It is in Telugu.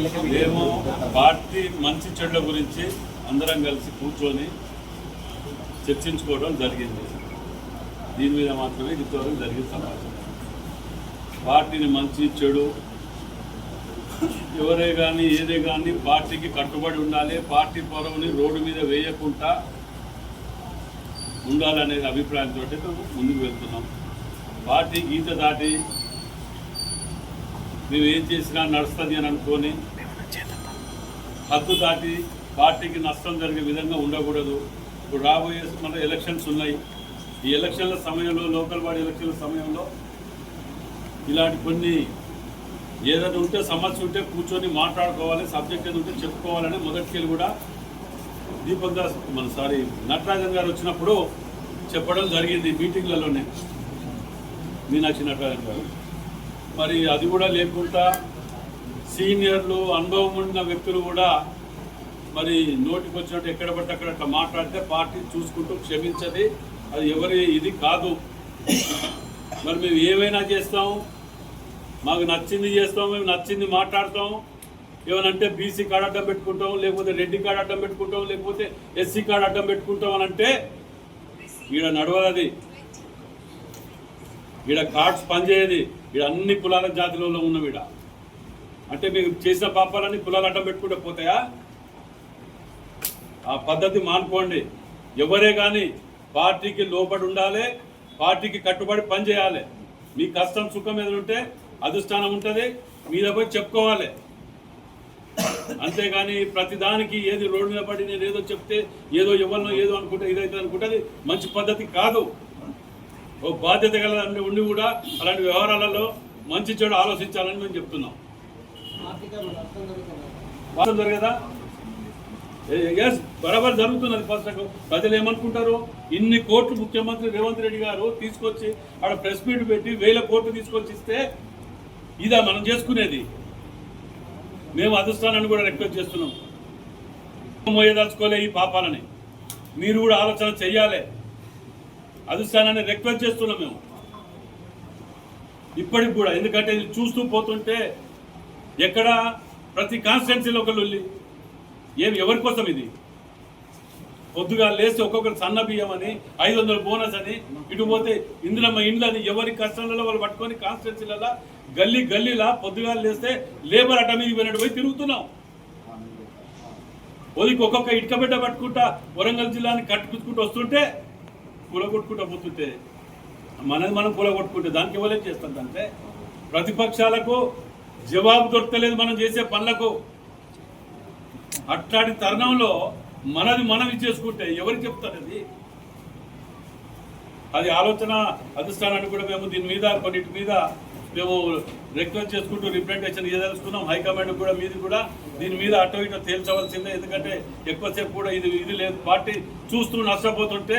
మేము పార్టీ మంచి చెడ్ల గురించి అందరం కలిసి కూర్చొని చర్చించుకోవడం జరిగింది. దీని మీద మాత్రమే ఇంతవరకు జరిగిన సమాచారం. పార్టీని మంచి చెడు ఎవరే కానీ ఏదే కానీ పార్టీకి కట్టుబడి ఉండాలి, పార్టీ పరువుని రోడ్డు మీద వేయకుండా ఉండాలనే అభిప్రాయంతో ముందుకు వెళ్తున్నాం. పార్టీ గీత దాటి మేము ఏం చేసినా నడుస్తుంది అని అనుకొని హద్దు దాటి పార్టీకి నష్టం జరిగే విధంగా ఉండకూడదు. ఇప్పుడు రాబోయే మన ఎలక్షన్స్ ఉన్నాయి. ఈ ఎలక్షన్ల సమయంలో, లోకల్ బాడీ ఎలక్షన్ల సమయంలో ఇలాంటి కొన్ని ఏదైనా ఉంటే సమస్య ఉంటే కూర్చొని మాట్లాడుకోవాలి, సబ్జెక్ట్ ఏది ఉంటే చెప్పుకోవాలని మొదటికెళ్ళి కూడా దీపక్ దాస్ నటరాజన్ గారు వచ్చినప్పుడు చెప్పడం జరిగింది మీటింగ్లలోనే, మీనాక్షి నటరాజన్ గారు. మరి అది కూడా లేకుండా సీనియర్లు, అనుభవం ఉన్న వ్యక్తులు కూడా మరి నోటికి వచ్చినట్టు ఎక్కడ పడితే అక్కడ అట్లా మాట్లాడితే పార్టీ చూసుకుంటూ క్షమించది, అది ఎవరి ఇది కాదు. మరి మేము ఏమైనా చేస్తాం, మాకు నచ్చింది చేస్తాం, మేము నచ్చింది మాట్లాడతాం. ఏమనంటే బీసీ కార్డు అడ్డం పెట్టుకుంటాం, లేకపోతే రెడ్డి కార్డు అడ్డం పెట్టుకుంటాం, లేకపోతే ఎస్సీ కార్డు అడ్డం పెట్టుకుంటాం అని అంటే ఈడ నడవది, ఈడ కార్డ్స్ పనిచేయది. ఈడ అన్ని కులాల జాతులలో ఉన్న ఈడ అంటే మీకు చేసిన పాపాలన్నీ కులాలు అడ్డం పెట్టుకుంటే పోతాయా? ఆ పద్ధతి మానుకోండి. ఎవరే కానీ పార్టీకి లోబడి ఉండాలి, పార్టీకి కట్టుబడి పనిచేయాలి. మీ కష్టం సుఖం ఏదైనా ఉంటే అధిష్టానం ఉంటుంది, మీద పోయి చెప్పుకోవాలి. అంతేగాని ప్రతిదానికి ఏది రోడ్డు మీద పడి నేను ఏదో చెప్తే ఏదో ఎవరినో ఏదో అనుకుంటే ఇదైతే అనుకుంటే అది మంచి పద్ధతి కాదు. ఓ బాధ్యత గల ఉండి కూడా అలాంటి వ్యవహారాలలో మంచి చెడు ఆలోచించాలని మేము చెప్తున్నాం. జరగదా? ఎస్, బరాబర్ జరుగుతున్నది. ఫస్ట్ ప్రజలు ఏమనుకుంటారు, ఇన్ని కోట్లు ముఖ్యమంత్రి రేవంత్ రెడ్డి గారు తీసుకొచ్చి ఆడ ప్రెస్ మీట్ పెట్టి 1000 కోట్లు తీసుకొచ్చి ఇస్తే ఇదా మనం చేసుకునేది? మేము అధిష్టానాన్ని కూడా రిక్వెస్ట్ చేస్తున్నాం, మోయదలుచుకోలే ఈ పాపాలని. మీరు కూడా ఆలోచన చెయ్యాలి. అధిష్టానాన్ని రిక్వెస్ట్ చేస్తున్నాం మేము ఇప్పటికి కూడా. ఎందుకంటే ఇది చూస్తూ పోతుంటే ఎక్కడ ప్రతి కాన్స్టిట్యున్సీలో ఒక లొల్లి. ఎవరి కోసం ఇది? పొద్దుగా లేస్తే ఒక్కొక్కరు సన్న బియ్యం అని, 500 బోనస్ అని, ఇటు పోతే ఇందిరమ్మ ఇండ్లని ఎవరి కష్టంలో వాళ్ళు పట్టుకొని కాన్స్టిట్యున్సీలలో గల్లీ గల్లీలా పొద్దుగా లేస్తే లేబర్ అడ్డ మీద పోయినట్టు పోయి తిరుగుతున్నాం. ఒదికి ఒక్కొక్క ఇటుక బిడ్డ పట్టుకుంటా వరంగల్ జిల్లాని కట్టుకుంటూ వస్తుంటే కూలగొట్టుకుంటూ పోతుంటే మనది మనం కూలగొట్టుకుంటే దానికి ఎవరేం చేస్తుందంటే ప్రతిపక్షాలకు జవాబు దొరకలేదు మనం చేసే పనులకు. అట్లాంటి తరుణంలో మనది మనం ఇచ్చేసుకుంటే ఎవరికి చెప్తారు? అది ఆలోచన అధిష్టానాన్ని కూడా మేము దీని మీద కొన్నిటి మీద మేము రిక్వెస్ట్ చేసుకుంటూ రిప్రజెంటేషన్ ఇవ్వదలుచుకున్నాం. హైకమాండ్ కూడా మీది కూడా దీని మీద అటో ఇటో తేల్చవలసిందే. ఎందుకంటే ఎక్కువసేపు కూడా ఇది లేదు, పార్టీ చూస్తూ నష్టపోతుంటే